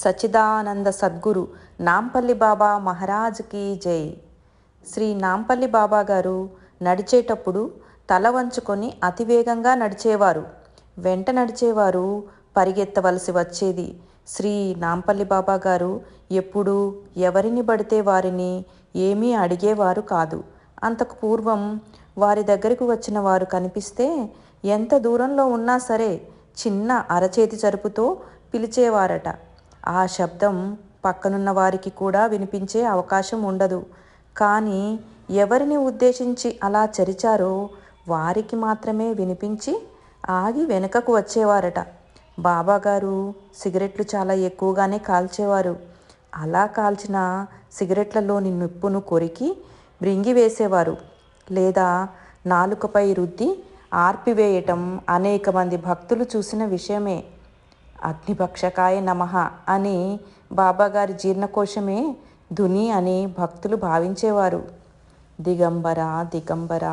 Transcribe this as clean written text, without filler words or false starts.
సచ్చిదానంద సద్గురు నాంపల్లి బాబా మహారాజ్కి జై. శ్రీ నాంపల్లి బాబా గారు నడిచేటప్పుడు తల వంచుకొని అతివేగంగా నడిచేవారు. వెంట నడిచేవారు పరిగెత్తవలసి వచ్చేది. శ్రీ నాంపల్లి బాబా గారు ఎప్పుడూ ఎవరిని పడితే వారిని ఏమీ అడిగేవారు కాదు. అంతకు పూర్వం వారి దగ్గరకు వచ్చిన వారు కనిపిస్తే ఎంత దూరంలో ఉన్నా సరే చిన్న అరచేతి చరుపుతో పిలిచేవారట. ఆ శబ్దం పక్కనున్న వారికి కూడా వినిపించే అవకాశం ఉండదు. కానీ ఎవరిని ఉద్దేశించి అలా చరిచారో వారికి మాత్రమే వినిపించి ఆగి వెనుకకు వచ్చేవారట. బాబాగారు సిగరెట్లు చాలా ఎక్కువగానే కాల్చేవారు. అలా కాల్చిన సిగరెట్లలోని నిప్పును కొరికి మృంగివేసేవారు, లేదా నాలుకపై రుద్ది ఆర్పివేయటం అనేక మంది భక్తులు చూసిన విషయమే. అగ్నిభక్షకాయ నమః అని బాబాగారి జీర్ణకోశమే ధుని అని భక్తులు భావించేవారు. దిగంబర దిగంబర